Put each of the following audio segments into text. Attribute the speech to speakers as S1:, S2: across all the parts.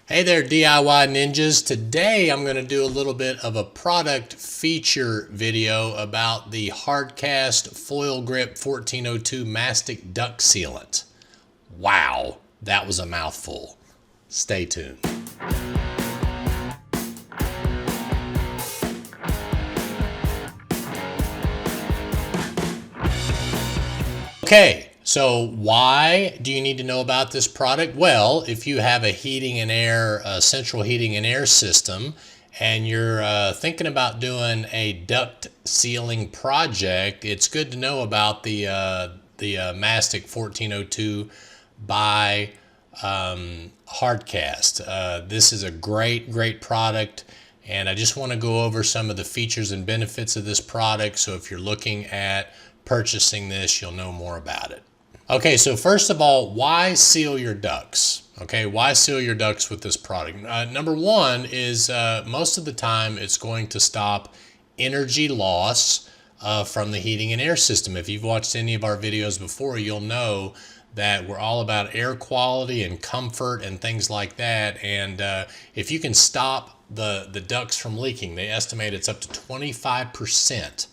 S1: Hey there, DIY ninjas. Today I'm going to do a little bit of a product feature video about the Hardcast Foil Grip 1402 Mastic Duct Sealant. Wow, that was a mouthful. Stay tuned. Okay, so why do you need to know about this product? Well, if you have a heating and air, central heating and air system, and you're thinking about doing a duct sealing project, it's good to know about the Mastic 1402 by Hardcast. This is a great product, and I just want to go over some of the features and benefits of this product, so if you're looking at purchasing this, you'll know more about it. Okay, so first of all, why seal your ducts? Okay, why seal your ducts with this product? Number one is most of the time it's going to stop energy loss from the heating and air system. If you've watched any of our videos before, you'll know that we're all about air quality and comfort and things like that. And if you can stop the ducts from leaking, they estimate it's up to 25%.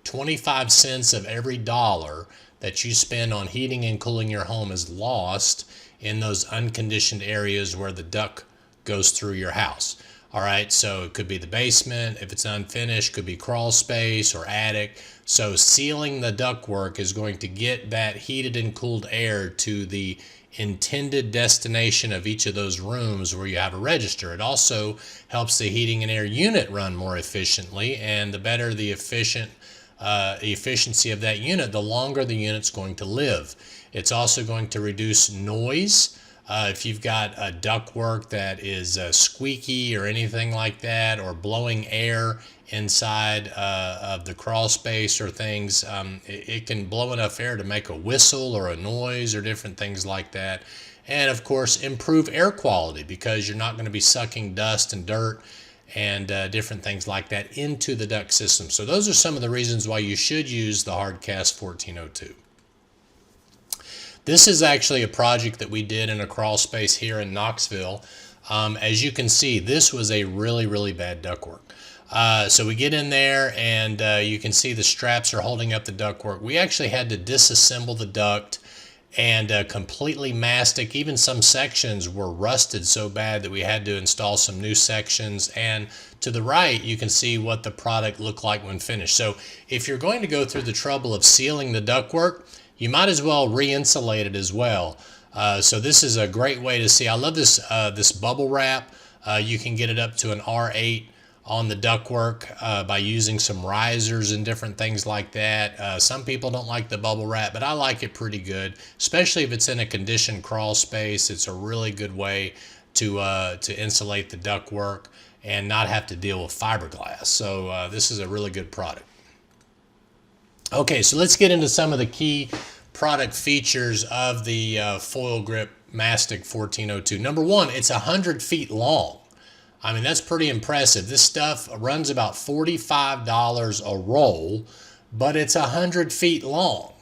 S1: 25 cents of every dollar that you spend on heating and cooling your home is lost in those unconditioned areas where the duct goes through your house. All right, so it could be the basement, if it's unfinished, could be crawl space or attic. So sealing the ductwork is going to get that heated and cooled air to the intended destination of each of those rooms where you have a register. It also helps the heating and air unit run more efficiently, and the better the efficiency of that unit, the longer the unit's going to live. It's also going to reduce noise. If you've got a ductwork that is squeaky or anything like that, or blowing air inside of the crawl space or things, it can blow enough air to make a whistle or a noise or different things like that. And of course, improve air quality, because you're not going to be sucking dust and dirt and different things like that into the duct system. So those are some of the reasons why you should use the Hardcast 1402. This is actually a project that we did in a crawl space here in Knoxville. As you can see, this was a really bad ductwork. So we get in there, and you can see the straps are holding up the ductwork. We actually had to disassemble the duct and completely mastic. Even some sections were rusted so bad that we had to install some new sections. And to the right, you can see what the product looked like when finished. So if you're going to go through the trouble of sealing the ductwork, you might as well re-insulate it as well. So this is a great way to see. I love this this bubble wrap. You can get it up to an R8 on the ductwork by using some risers and different things like that. Some people don't like the bubble wrap, but I like it pretty good, especially if it's in a conditioned crawl space. It's a really good way to insulate the ductwork and not have to deal with fiberglass. So this is a really good product. Okay, so let's get into some of the key product features of the Foil Grip Mastic 1402. Number one, it's 100 feet long. I mean, that's pretty impressive. This stuff runs about $45 a roll, but it's 100 feet long.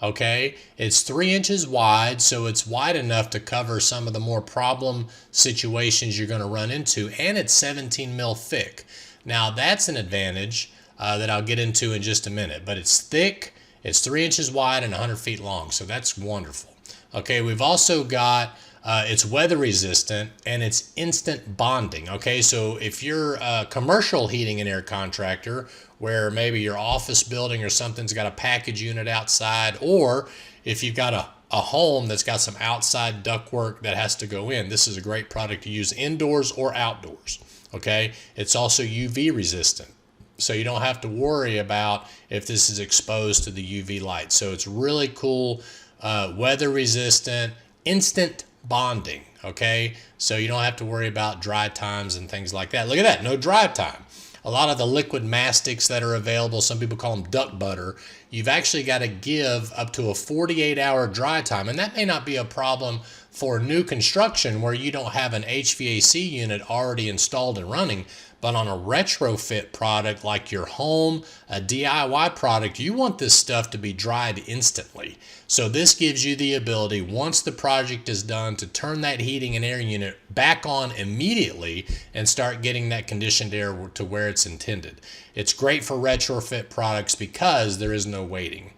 S1: Okay, it's 3 inches wide, so it's wide enough to cover some of the more problem situations you're going to run into, and it's 17 mil thick. Now, that's an advantage that I'll get into in just a minute, but it's thick, it's 3 inches wide, and 100 feet long, so that's wonderful. Okay, we've also got it's weather resistant, and it's instant bonding. Okay, so if you're a commercial heating and air contractor where maybe your office building or something's got a package unit outside, or if you've got a home that's got some outside ductwork that has to go in, this is a great product to use indoors or outdoors. Okay, it's also UV resistant, so you don't have to worry about if this is exposed to the UV light. So it's really cool, weather resistant, instant bonding. Okay, so you don't have to worry about dry times and things like that. Look at that, no dry time. A lot of the liquid mastics that are available, some people call them duck butter, you've actually got to give up to a 48-hour dry time, and that may not be a problem for new construction where you don't have an HVAC unit already installed and running. But on a retrofit product like your home, a DIY product, you want this stuff to be dried instantly. So this gives you the ability, once the project is done, to turn that heating and air unit back on immediately and start getting that conditioned air to where it's intended. It's great for retrofit products because there is no waiting.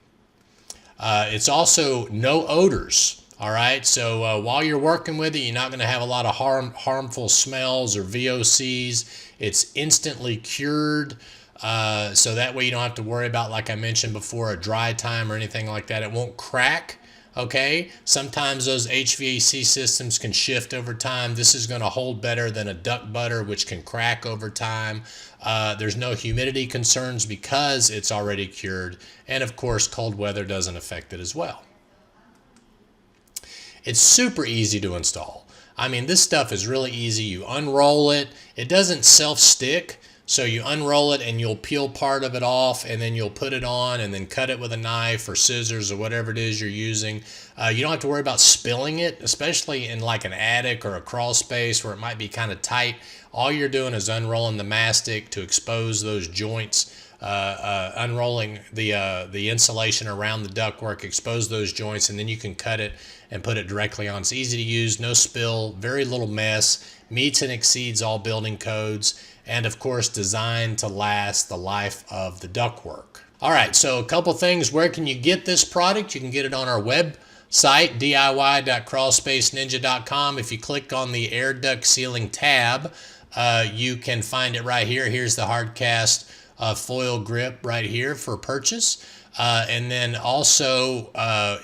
S1: It's also no odors. All right, so while you're working with it, you're not going to have a lot of harmful smells or VOCs. It's instantly cured, so that way you don't have to worry about, like I mentioned before, a dry time or anything like that. It won't crack, okay? Sometimes those HVAC systems can shift over time. This is going to hold better than a duct butter, which can crack over time. There's no humidity concerns because it's already cured. And, of course, cold weather doesn't affect it as well. It's super easy to install. I mean, this stuff is really easy. You unroll it. It doesn't self-stick, so you unroll it and you'll peel part of it off, and then you'll put it on and then cut it with a knife or scissors or whatever it is you're using. You don't have to worry about spilling it, especially in like an attic or a crawl space where it might be kind of tight. All you're doing is unrolling the mastic to expose those joints. Unrolling the insulation around the ductwork, expose those joints, and then you can cut it and put it directly on. It's easy to use, no spill, very little mess, meets and exceeds all building codes, and of course designed to last the life of the ductwork. All right, so a couple things. Where can you get this product? You can get it on our website, diy.crawlspaceninja.com. If you click on the air duct sealing tab, you can find it right here. Here's the hard cast foil grip right here for purchase. And then also,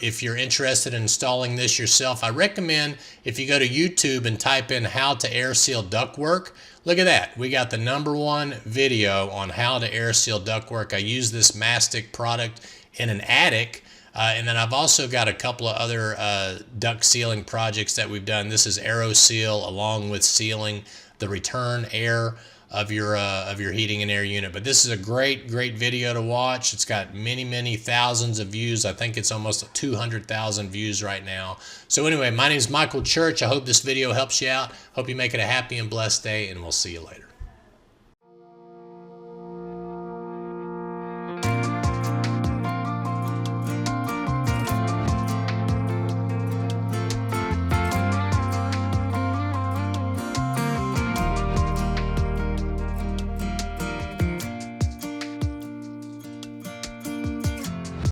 S1: if you're interested in installing this yourself, I recommend if you go to YouTube and type in how to air seal ductwork. Look at that. We got the #1 video on how to air seal ductwork. I use this Mastic product in an attic. And then I've also got a couple of other duct sealing projects that we've done. This is AeroSeal, along with sealing the return air of your heating and air unit. But this is a great video to watch. It's got many thousands of views. I think it's almost 200,000 views right now. So anyway, my name is Michael Church. I hope this video helps you out. Hope you make it a happy and blessed day, and we'll see you later.